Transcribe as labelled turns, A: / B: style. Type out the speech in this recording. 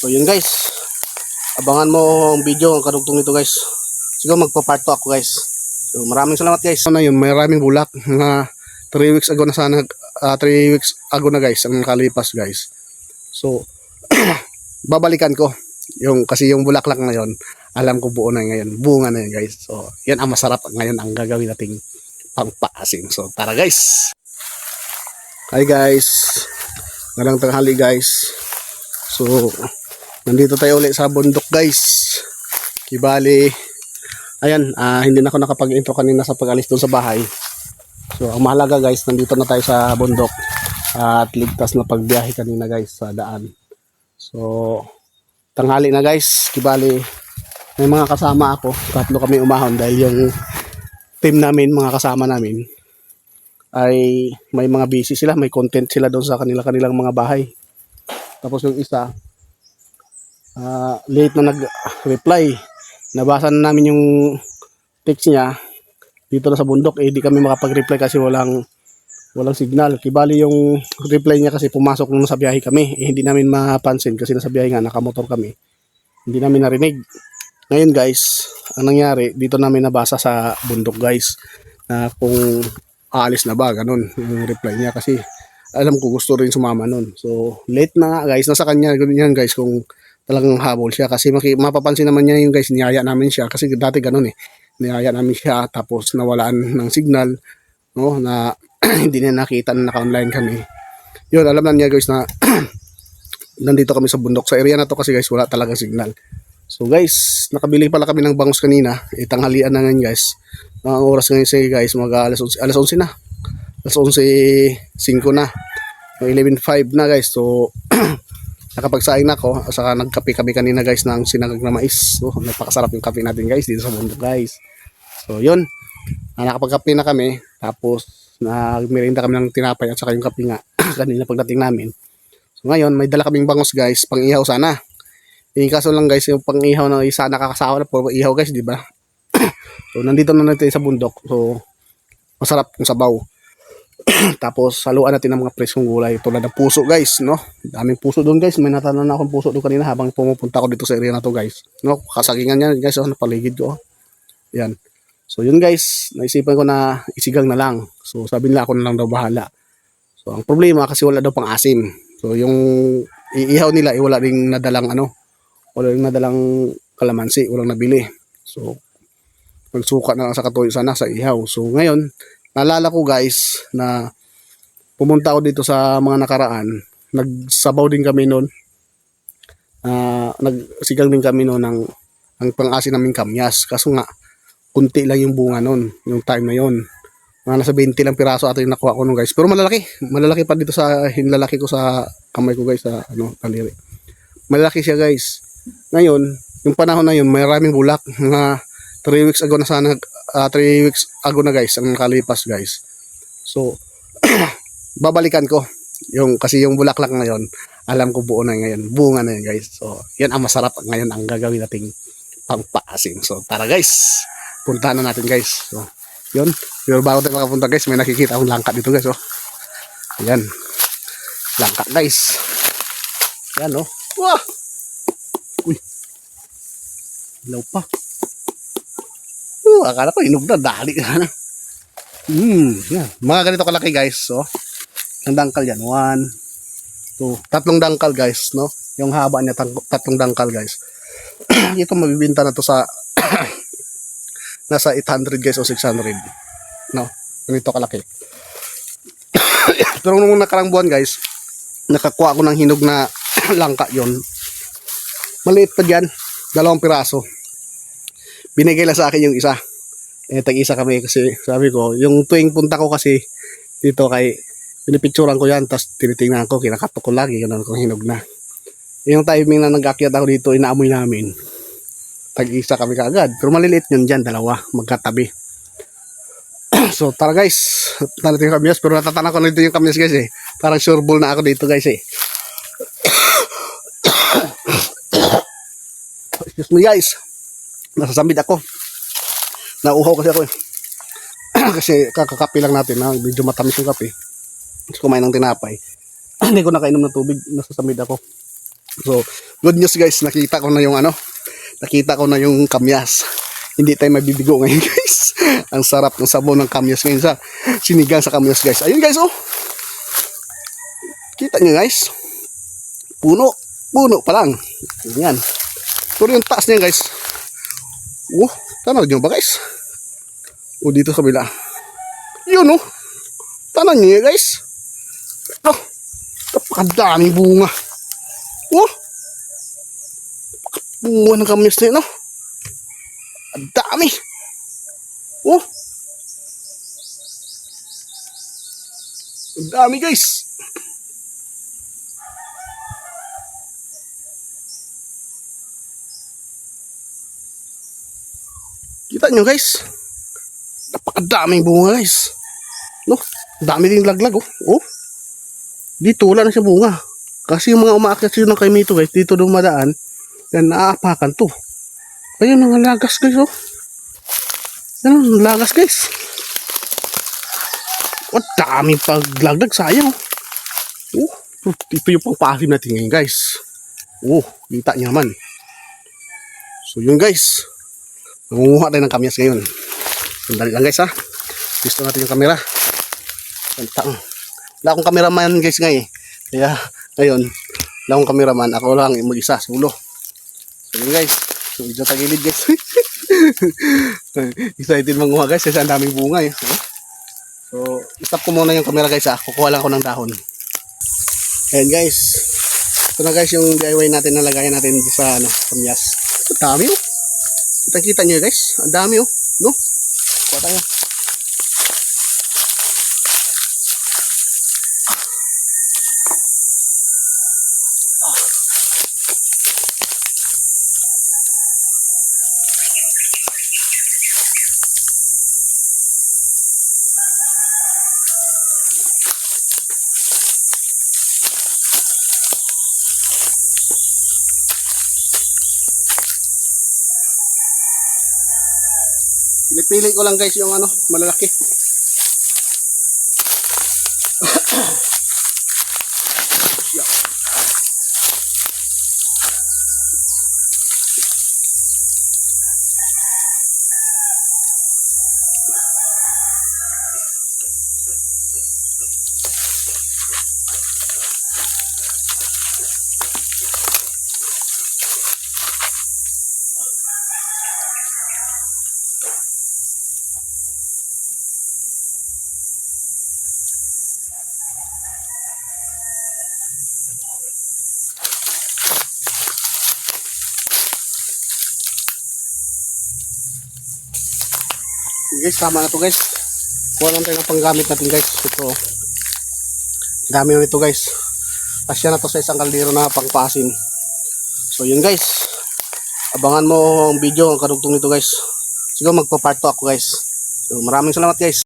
A: So yun guys, abangan mo ang video ang karugtong nito guys. Siguro magpa-part 2 ako guys. So maraming salamat guys. Ano yun, maraming bulak na 3 weeks ago na sana, 3 weeks ago na guys ang nakalipas guys. So babalikan ko yung kasi yung bulaklak ngayon, alam ko buo na ngayon, bunga na yan guys. So yan ang masarap ngayon ang gagawin nating pangpaasim. So tara guys. Hi guys, magandang tanghali guys. So nandito tayo ulit sa bundok guys. Kibali, ayan, hindi na ako nakapag-intro kanina sa pag-alis doon sa bahay. So ang mahalaga guys, nandito na tayo sa bundok at ligtas na pagbiyahe kanina guys sa daan. So tanghali na guys, kibali may mga kasama ako, tatlo kami umahon dahil yung team namin, mga kasama namin ay may mga busy sila, may content sila doon sa kanilang mga bahay. Tapos yung isa late na nag-reply, nabasa na namin yung text niya dito na sa bundok, di kami makapag-reply kasi walang signal. Kibali yung reply niya kasi pumasok nung nasa biyahe kami, hindi namin mapansin kasi nasa biyahe nga, nakamotor kami, hindi namin narinig. Ngayon guys, ang nangyari, dito namin nabasa sa bundok guys, na kung aalis na ba, ganun yung reply niya kasi alam ko gusto rin sumama nun. So late na nga guys, nasa kanya ganyan guys kung talagang habol siya kasi mapapansin naman niya yung guys, niyaya namin siya kasi dati ganun niyaya namin siya tapos nawalaan ng signal, no, na hindi niya nakita na naka-online kami. Yun, alam na niya guys na nandito kami sa bundok. Sa area na to kasi guys wala talaga signal. So guys, nakabili pala kami ng bangus kanina, tanghalian na ngayon guys. Ang oras ngayon say guys, alas 11 na. Alas 11:05 na. 11:05 na guys. So nakapagsaing na ako, saka nagkape kami kanina guys ng sinangag na mais. So napakasarap yung kape natin guys dito sa bundok guys. So yun, nakapagkape na kami, tapos nagmerienda kami ng tinapay at saka yung kape nga kanina pagdating namin. So ngayon may dala kaming bangus guys, pang ihaw sana. Kaso lang guys, yung pang ihaw na isa nakakasawa na po ihaw guys, di ba? So nandito na natin sa bundok. So masarap yung sabaw. Tapos haluan natin ng mga preskong gulay tulad ng puso guys, no? Daming puso doon guys. May natanan na akong puso doon kanina habang pumupunta ako dito sa area na to guys, no? Kasagingan niya guys, napaligid ko. Yan. So yun guys, naisipan ko na isigang na lang. So sabi nila ako na lang daw bahala. So ang problema kasi wala daw pang asim. So yung iihaw nila wala ring nadalang wala ring nadalang kalamansi, walang nabili. So magsuka na lang sa katuyo sana sa ihaw. So ngayon, naalala ko guys na pumunta ako dito sa mga nakaraan. Nagsabaw din kami noon. Nagsigang din kami noon ng ang pang-asin naming kamyas. Kaso nga, kunti lang yung bunga noon, yung time na yon. Mga nasa 20 lang piraso ato yung nakuha ko noon guys. Pero malalaki. Malalaki pa dito sa hinlalaki ko sa kamay ko guys, sa taliri. Malalaki siya guys. Ngayon, yung panahon na yun, maraming bulak. Mga 3 weeks ago na sana, 3 weeks ago na guys ang nakalipas guys. So babalikan ko yung kasi yung bulaklak ngayon, alam ko buo na ngayon, bunga na yan guys. So yan ang masarap ngayon ang gagawin nating pangpaasim. So tara guys, puntahan na natin guys. So yun, pero bago tayo makapunta guys, may nakikita akong langka dito guys. Ayan, langka guys. Yan wow, uy, ilaw pa. Akala ko inog na, dali ka na. Yan. Mga ganito kalaki guys. So, ang dangkal yan. 1, 2, 3 dangkal guys, no? Yung haba niya, 3 dangkal guys. Ito mabibinta na to sa nasa 800 guys o 600. No? Ganito kalaki. Pero nung nakarang buwan guys, nakakuha ako ng hinog na langka yon. Maliit pa dyan, 2 piraso. Binigay lang sa akin yung isa. Tag-isa kami kasi sabi ko, yung tuwing punta ko kasi dito kay pinipicturan ko yan, tapos tinitingnan ko, kinakatok ko lagi, ganun kung hinog na. Yung timing na nag-akyat ako dito, inaamoy namin. Tag-isa kami kaagad. Pero maliliit yun dyan, 2, magkatabi. So tara guys, punta natin yung kamyas. Pero natatana ko na dito yung kamyas guys Parang sure ball na ako dito guys Excuse me guys. Nasasambid ako. Nauhaw kasi ako kasi kakakapi lang natin na medyo matamis yung kape. Tapos kumain ng tinapay. Hindi ko nakainom ng tubig, nasasamid ako. So, good news guys, nakita ko na yung kamyas. Hindi tayo mabibigo ngayon guys. Ang sarap ng sabaw ng kamyas ngayon sa sinigang sa kamyas guys. Ayun guys, oh. Kita nyo guys. Puno pa lang. Yan. Pero yung taas niya guys. Tanaw nyo ba guys? Dito sa kabila. Yun oh. Tanaw nyo guys. Napakadaming bunga. Bunga ng kamyas na yun, no? Ang dami. Ang dami, guys. Kita nyo, guys. Napakadaming bunga, guys. No? Ang dami din laglag, oh. Dito, wala na siya bunga. Kasi yung mga umaakyat siya ng kaimito, guys, dito dumadaan, yan, naaapakan to. Ayun, mga lagas, guys, oh. Yan, lagas, guys. Dami paglagdag, sayang, oh. Ito yung pangpasim natin ngayon, guys. Kita niya naman. So, yun, guys. Nangunguha tayo ng kamyas ngayon. Sandali lang, guys, ha. Gusto natin yung kamera. Wala akong kameraman, guys, ngayon. Kaya, ngayon, wala akong kameraman. Ako lang, mag-isa, solo. So yun guys, so medyo tagilid guys. Excited manguha guys kasi ang daming bunga eh. So stop ko muna yung camera guys ha. Kukuha lang ako ng dahon. Ayan guys. Ito na guys yung DIY natin na lagayan natin sa kamyas. Ang dami oh. Kita nyo guys. Ang dami oh. No? Kuha tayo. Pinipili ko lang guys yung malalaki. Guys, tama na to guys. Kuha lang tayo ng panggamit natin guys. Ito. Dami na ito guys. Asya na to sa isang kaldero na pangpasin. So yun guys. Abangan mo ang video, ang kadugtong nito guys. Siguro magpa-part 2 ako guys. So maraming salamat guys.